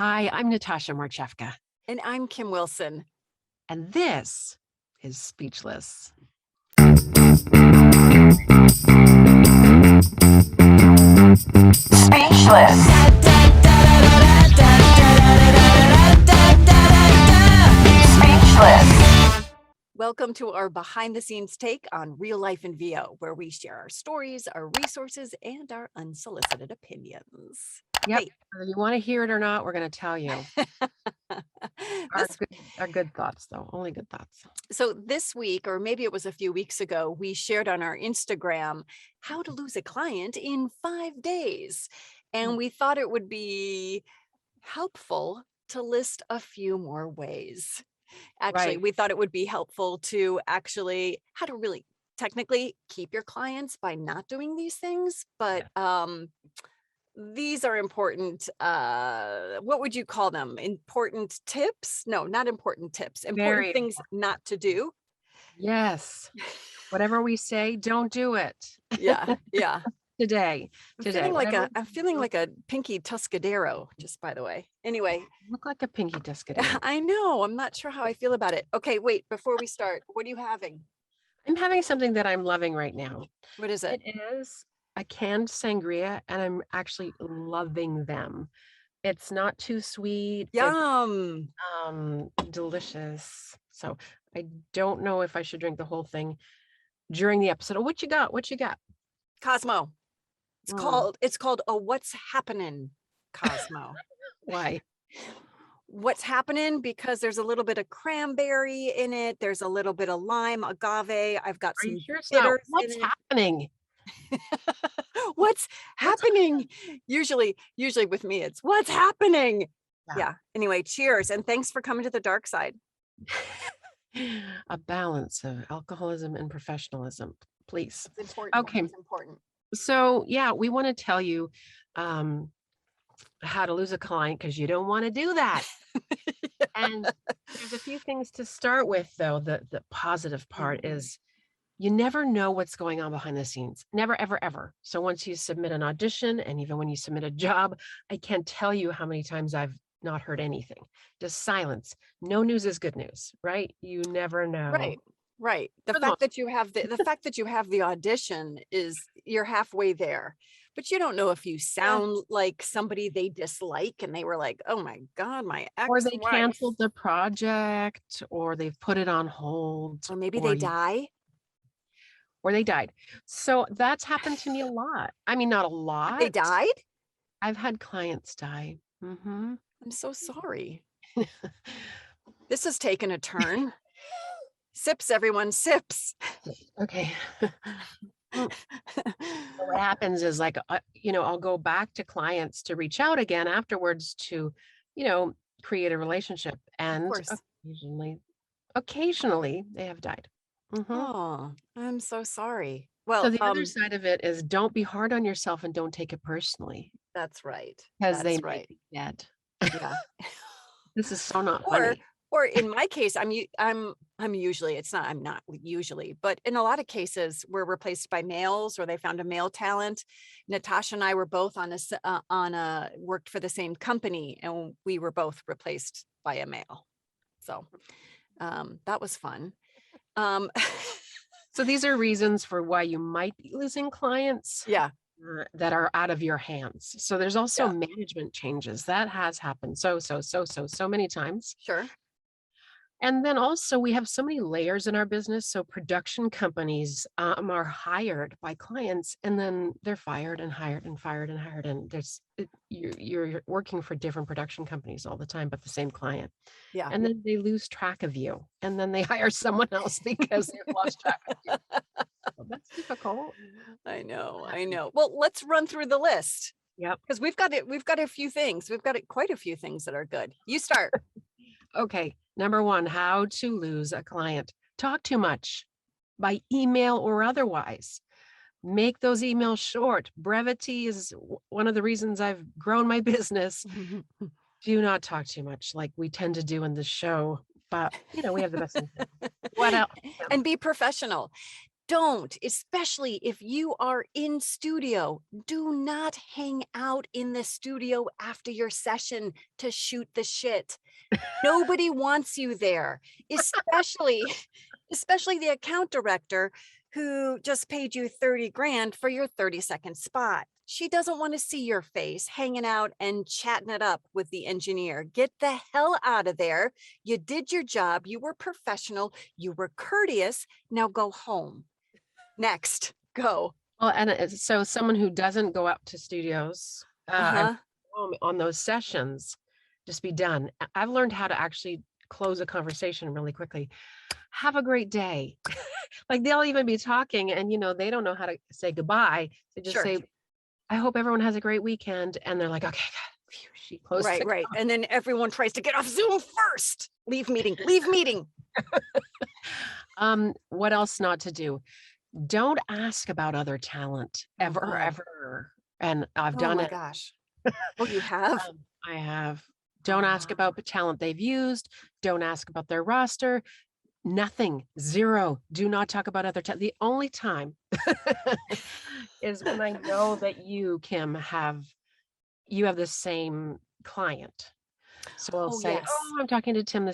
Hi, I'm Natasha Marchewka, And I'm Kim Wilson. and this is Speechless. Speechless. Speechless. Welcome to our behind the scenes take on real life in VO, where we share our stories, our resources, and our unsolicited opinions. Yep, Hey. whether you want to hear it or not, we're going to tell you. This- Our good thoughts, though, only good thoughts. So this week, or maybe it was a few weeks ago, we shared on our Instagram how to lose a client in 5 days. And we thought it would be helpful to list a few more ways. Actually, Right. we thought it would be helpful to actually how to really technically keep your clients by not doing these things. But these are important. What would you call them? Important tips? No, not important tips. Important Very things not to do. Yes. Whatever we say, don't do it. Yeah, yeah. Today. I'm feeling like a Pinky Tuscadero, just by the way. Anyway, Look like a pinky Tuscadero. I know. I'm not sure how I feel about it. Okay, wait, before we start, what are you having? I'm having something that I'm loving right now. What is it? It is a canned sangria, and I'm actually loving them. It's not too sweet. Yum. It's delicious. So I don't know if I should drink the whole thing during the episode. Oh, what you got? What you got? Cosmo. Oh. It's called a What's Happening Cosmo. Why? What's happening? Because there's a little bit of cranberry in it. There's a little bit of lime, agave. I've got Are some you sure it's not? bitters in What's it. happening? What's happening? Usually with me, it's what's happening. Yeah. Anyway, cheers. And thanks for coming to the dark side. A balance of alcoholism and professionalism, please. It's important. Okay. It's important. So yeah, we want to tell you how to lose a client because you don't want to do that. Yeah. And there's a few things to start with, though. The positive part is you never know what's going on behind the scenes. Never, ever, ever. So once you submit an audition, and even when you submit a job, I can't tell you how many times I've not heard anything. Just silence. No news is good news, right? You never know. Right. The fact that you have the audition is you're halfway there. But you don't know if you sound like somebody they dislike and they were like, oh my God, my ex-wife. Or they canceled the project, or they've put it on hold. Or maybe they die. Or they died. So that's happened to me a lot. I mean, not a lot. They died? I've had clients die. Mm-hmm. I'm so sorry. This has taken a turn. Sips, everyone, sips. Okay. So what happens is I'll go back to clients to reach out again afterwards to, create a relationship. And occasionally they have died. Mm-hmm. Oh, I'm so sorry. Well, so the other side of it is don't be hard on yourself and don't take it personally. That's right. Because they might be dead. Yeah. This is so not funny. Or in my case, I'm not usually, but in a lot of cases we're replaced by males, or they found a male talent. Natasha and I were both worked for the same company, and we were both replaced by a male. So that was fun. So these are reasons for why you might be losing clients. Yeah. That are out of your hands. So there's also management changes that has happened so many times. Sure. And then also we have so many layers in our business. So production companies are hired by clients, and then they're fired and hired and fired and hired. And you're working for different production companies all the time, but the same client. Yeah. And then they lose track of you, and then they hire someone else because they've lost track of you. Well, that's difficult. I know. Well, let's run through the list. Yep. Because we've got a few things. We've got quite a few things that are good. You start. Okay. Number one, how to lose a client. Talk too much by email or otherwise. Make those emails short. Brevity is one of the reasons I've grown my business. Do not talk too much like we tend to do in the show, but we have the best. What else? And be professional. don't, especially if you are in studio. Do not hang out in the studio after your session to shoot the shit. Nobody wants you there, especially the account director who just paid you 30 grand for your 30-second spot. She doesn't want to see your face hanging out and chatting it up with the engineer. Get the hell out of there. You did your job. You were professional. You were courteous. Now go home. Next, go. Well, and so someone who doesn't go up to studios and on those sessions, just be done. I've learned how to actually close a conversation really quickly. Have a great day. Like they'll even be talking and, they don't know how to say goodbye. They just say, I hope everyone has a great weekend. And they're like, okay, phew, she closed. Right. And then everyone tries to get off Zoom first. Leave meeting. What else not to do? Don't ask about other talent ever. And I've done it. Oh my gosh. Oh, you have? I have. Don't ask about the talent they've used. Don't ask about their roster. Nothing. Zero. Do not talk about other talent. The only time is when I know that you, Kim, have the same client. So I'll say, yes. oh, I'm talking to Tim.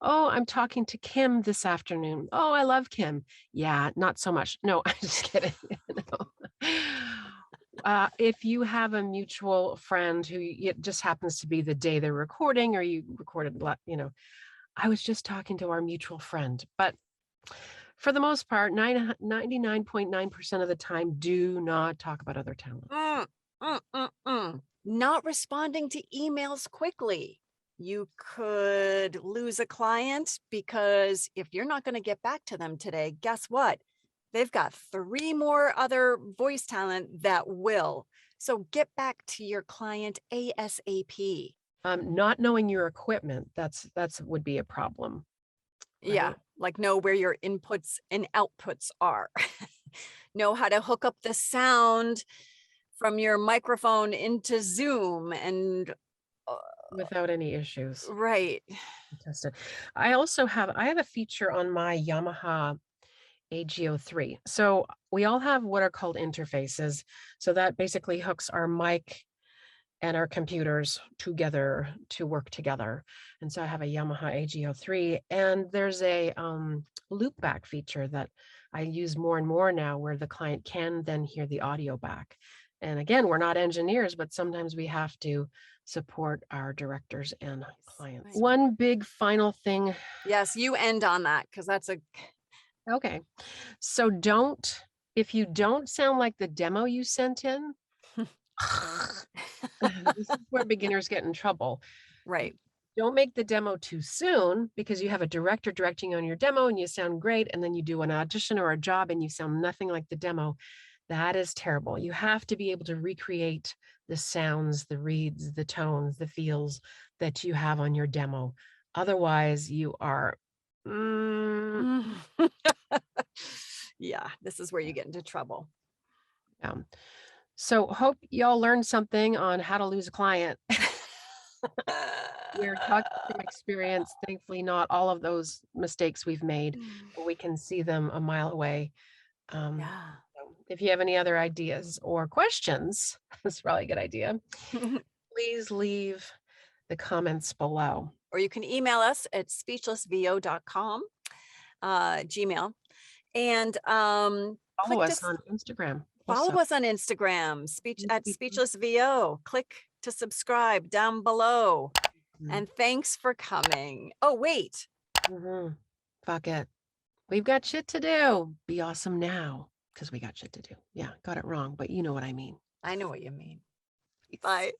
Oh, I'm talking to Kim this afternoon. Oh, I love Kim. Yeah, not so much. No, I'm just kidding. If you have a mutual friend who it just happens to be the day they're recording or you recorded, I was just talking to our mutual friend. But for the most part, 99.9% of the time, do not talk about other talent. Not responding to emails quickly. You could lose a client because if you're not going to get back to them today, guess what? They've got 3 more other voice talent that will. So get back to your client ASAP. Not knowing your equipment, that's would be a problem. Right? Yeah, like know where your inputs and outputs are. Know how to hook up the sound from your microphone into Zoom and without any issues. Right. Tested. I have a feature on my Yamaha AGO3. So we all have what are called interfaces. So that basically hooks our mic and our computers together to work together. And so I have a Yamaha AGO3 and there's a loop back feature that I use more and more now where the client can then hear the audio back. And again, we're not engineers, but sometimes we have to support our directors and clients. Right. One big final thing. Yes, you end on that because that's okay. So if you don't sound like the demo you sent in, this is where beginners get in trouble. Right. Don't make the demo too soon because you have a director directing you on your demo and you sound great. And then you do an audition or a job and you sound nothing like the demo. That is terrible. You have to be able to recreate the sounds, the reads, the tones, the feels that you have on your demo. Otherwise, you are. Yeah, this is where you get into trouble. So hope y'all learned something on how to lose a client. We're talking from experience. Thankfully, not all of those mistakes we've made, but we can see them a mile away. If you have any other ideas or questions, that's probably a good idea. Please leave the comments below. Or you can email us at speechlessvo.com, Gmail. And follow us on Instagram. Follow us on Instagram, at speechlessvo. Click to subscribe down below. And thanks for coming. Oh, wait. Fuck it. We've got shit to do. Be awesome now. Because we got shit to do. Yeah, got it wrong, but you know what I mean. I know what you mean. Bye.